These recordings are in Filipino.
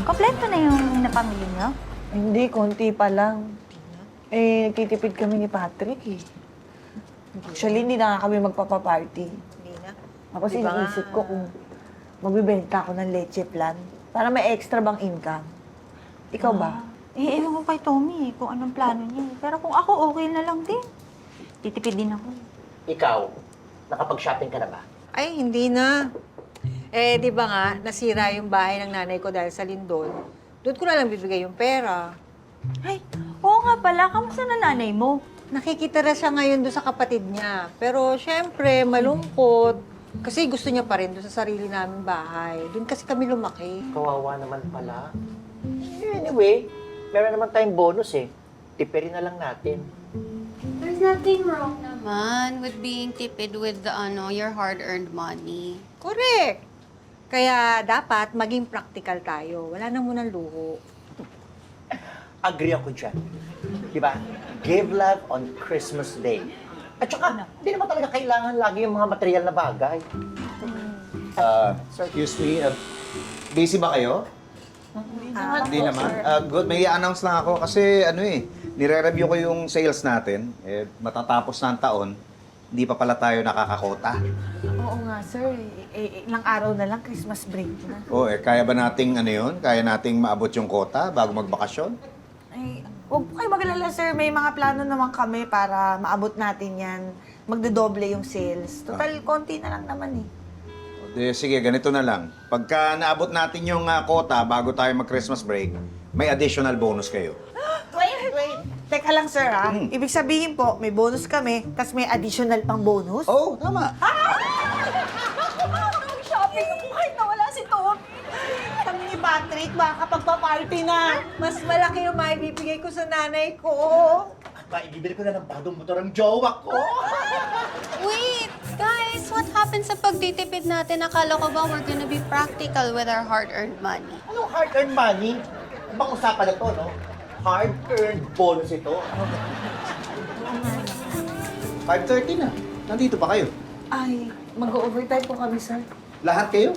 Kompleto na yung napamili niyo? Hindi, konti pa lang. Eh, nagtitipid kami ni Patrick eh. Actually, hindi na nga kami magpapaparty. Hindi na. Tapos Di ba nga? iniisip ko kung magbibenta ako ng leche plan para may extra bang income. Ikaw ba? Eh, ewan ko kay Tommy kung anong plano niya. Pero kung ako, okay na lang din. Titipid din ako. Ikaw, nakapag-shopping ka na ba? Ay, hindi na. Eh, di ba nga, nasira yung bahay ng nanay ko dahil sa lindol. Doon ko na lang bibigay yung pera. Ay, oo nga pala. Kamusta na nanay mo? Nakikita na siya ngayon doon sa kapatid niya. Pero syempre, malungkot. Kasi gusto niya pa rin doon sa sarili naming bahay. Doon kasi kami lumaki. Kawawa naman pala. Anyway, meron naman tayong bonus eh. Tipirin na lang natin. There's nothing wrong naman with being tipid with the, your hard-earned money. Correct! Kaya dapat maging practical tayo. Wala na munang luho. Agree ako dyan. Diba? Give love on Christmas Day. At saka, hindi naman talaga kailangan lagi yung mga material na bagay. Excuse me, busy ba kayo? Hindi naman. Good, may i-announce lang ako kasi nire-review ko yung sales natin. Eh, matatapos na ang taon, hindi pa pala tayo nakakakota. Oo nga, sir. Ilang araw na lang, Christmas break na. Kaya ba nating kaya nating maabot yung kota bago magbakasyon? Ay, huwag po kayo mag-alala, sir. May mga plano naman kami para maabot natin yan. Magdodoble yung sales. Total, konti na lang naman eh. Sige, ganito na lang. Pagka naabot natin yung kota bago tayo mag-Christmas break, may additional bonus kayo. Wait. Teka lang, sir, ha? Ibig sabihin po, may bonus kami, tas may additional pang bonus? Oh, tama. Shopping mo kahit nawala si Tom. Kami ni Patrick, baka pagpa-party na. Mas malaki yung maibibigay ko sa nanay ko. Maibibili ko na ng bagong motor ang jowa ko. Wait, guys, what happened sa pagtitipid natin? Akala ko ba we're gonna be practical with our hard-earned money? Anong hard-earned money? Ibang usapan na to, no? Hard-earned bonus ito. 5:30 na. Nandito pa kayo. Ay, mag-overtime po kami, sir. Lahat kayo?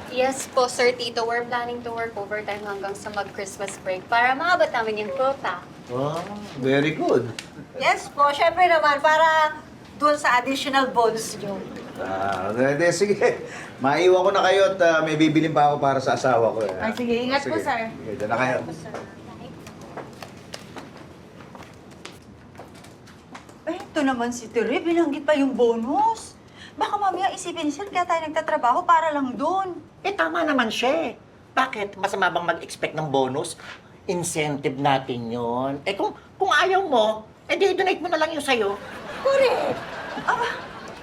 Yes po, Sir Tito. We're planning to work overtime hanggang sa mag-Christmas break para maabot namin yung quota. Oh, very good. Yes po, syempre naman, para doon sa additional bonus nyo. Sige. Maiwan ko na kayo at may bibilin pa ako para sa asawa ko. Ay, sige. Ingat po, sir. Sige, dyan na kayo. Eh, ito naman si Tere. Binanggit pa yung bonus. Baka mamaya isipin ni Sir kaya tayo nagtatrabaho para lang doon. Eh, tama naman siya eh. Bakit? Masama bang mag-expect ng bonus? Incentive natin yon. Eh, kung ayaw mo, eh, di-donate mo na lang yung sa'yo. Correct!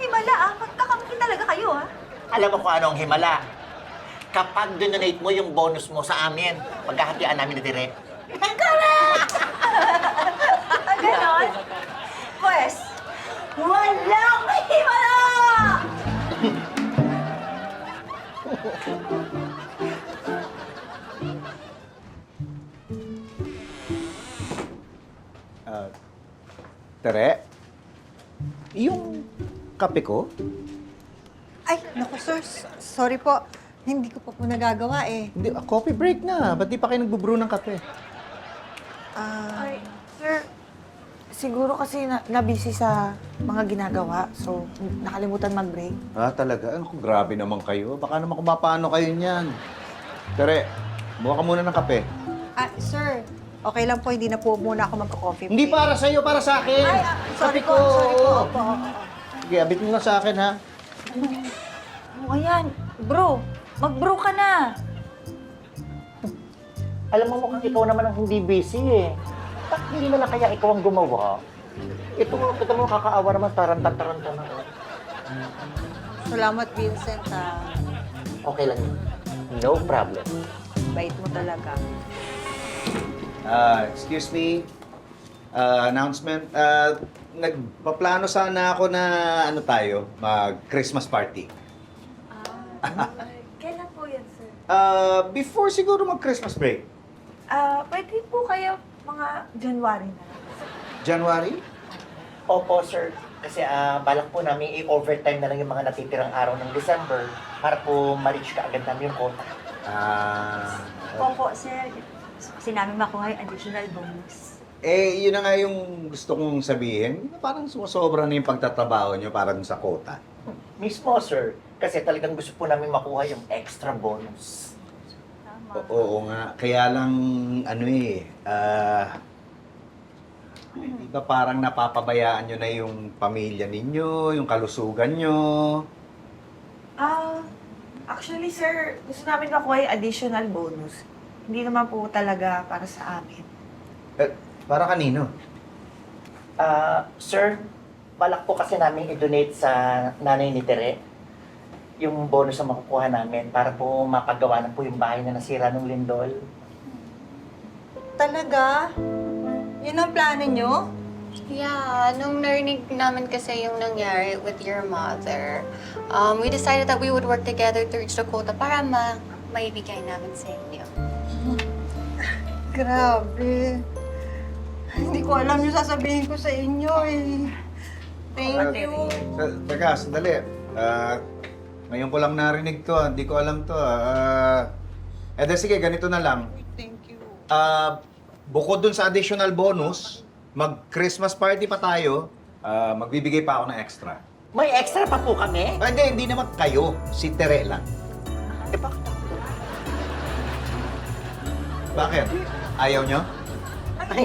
Himala magkakampi talaga kayo Alam mo kung ano ang himala? Kapag donate mo yung bonus mo sa amin, paghahatian namin na direct. Ganon? Pwes, walang himala! Tere, yung kape ko? Ay, naku sir, sorry po. Hindi ko pa po nagagawa eh. Hindi, coffee break na. Ba't di pa kayo nagbubrew ng kape? Ay, sir, siguro kasi nabisi sa mga ginagawa. So, nakalimutan mag-break. Talaga? Ano kung grabe naman kayo? Baka naman kung mapano kayo niyan. Tere, buka ka muna ng kape. Sir, okay lang po, hindi na po muna ako magko-coffee. Hindi para sa'yo, para sa akin. Ay, sorry Kape po, sorry po. Opo. Sige, abit mo na sa akin, ha? O ayan, bro, mag-bro ka na. Alam mo mukhang ikaw naman ang hindi busy eh. Bakit hindi na lang kaya ikaw ang gumawa? Ito mo kakaawa naman, taranta-taranta na. Salamat, Vincent. Okay lang yun. No problem. Bait mo talaga. Excuse me. Announcement. Nagpaplano sana ako na mag-Christmas party. Kailan po yan, sir? Before siguro mag-Christmas break. Pwede po kayo mga January na. January? Opo, sir. Kasi balak po namin i-overtime na lang yung mga natitirang araw ng December para po ma-reach ka agad namin yung quota. Opo, sir. Kasi namin makuha yung additional bonus. Eh, yun na nga yung gusto kong sabihin. Parang sumasobra na yung pagtatrabaho nyo para dun sa quota. Mismo, sir. Kasi talagang gusto po namin makuha yung extra bonus. Tama. Oo nga. Kaya lang, ano di ba parang napapabayaan nyo na yung pamilya ninyo, yung kalusugan nyo. Actually, sir, gusto namin makuha yung additional bonus. Hindi naman po talaga para sa amin. Para kanino? Sir, balak po kasi namin i-donate sa nanay ni Tere yung bonus na makukuha namin para po mapagawa na po yung bahay na nasira ng lindol. Talaga? Yun ang plano nyo? Yeah, nung narinig namin kasi yung nangyari with your mother, we decided that we would work together to reach the quota para maibigay namin sa inyo. Grabe. Hindi ko alam yung sasabihin ko sa inyo eh. Thank you. Teka, sandali. Ngayon ko lang narinig to. Hindi ko alam to. Sige, ganito na lang. Thank you. Bukod dun sa additional bonus, mag-Christmas party pa tayo, magbibigay pa ako ng extra. May extra pa po kami? Hindi naman kayo. Si Tere lang. Eh, bakit? Bakit? Ayaw nyo? Ay,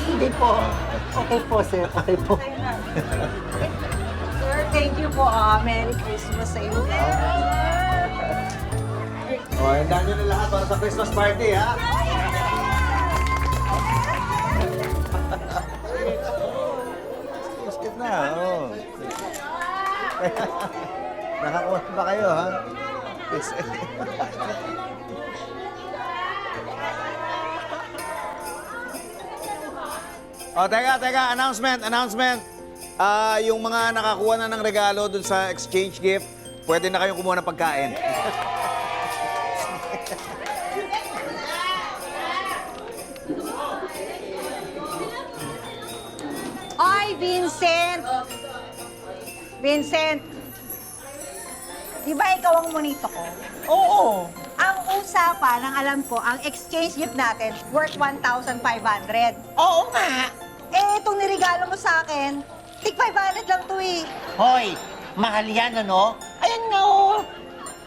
hindi po. Okay po, sir. Okay po. Sir, thank you po. Merry Christmas sa inyo. Handa nyo na lahat para sa Christmas party, ha? Biscuit na, oo. Nakakuha ba kayo, ha? Teka, announcement. Yung mga nakakuha na ng regalo dun sa exchange gift, pwede na kayong kumuha ng pagkain. Ay, Vincent! Vincent! Di ba ikaw ang monito ko? Oo. Ang usapan, ang alam ko, ang exchange gift natin worth 1,500. Oo nga. Eh, itong nirigalo mo sa akin, tig 500 lang to eh. Hoy, mahal yan, ano? Ayan nga, oh.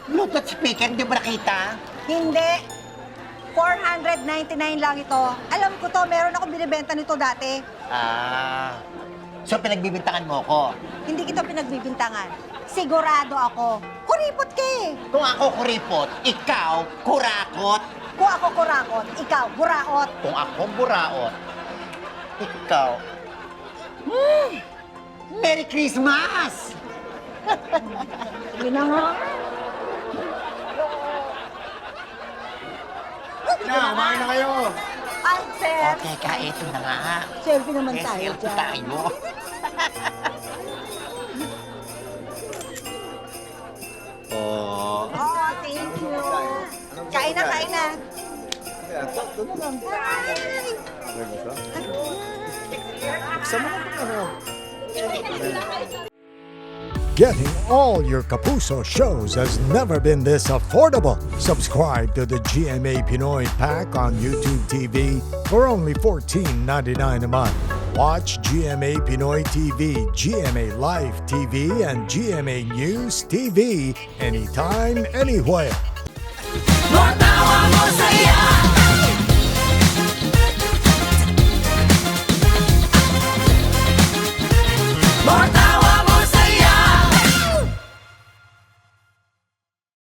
Bluetooth speaker, di ba nakita? Hindi. 499 lang ito. Alam ko to, meron akong binibenta nito dati. So pinagbibintangan mo ko. Hindi kita pinagbibintangan. Sigurado ako. Kuripot ka eh. Kung ako kuripot, ikaw kurakot. Kung ako kurakot, ikaw buraot. Kung ako buraot, ikaw. Merry Christmas! Yun na nga. Kumain na kayo! Ay, sir. O, teka, eto na nga. Selfie naman tayo Selfie dyan. tayo. Oh. Oh, thank you. Kain na, kain na. Ito na lang. Getting all your Kapuso shows has never been this affordable. Subscribe to the GMA Pinoy Pack on YouTube TV for only $14.99 a month. Watch GMA Pinoy TV, GMA Live TV, and GMA News TV anytime, anywhere.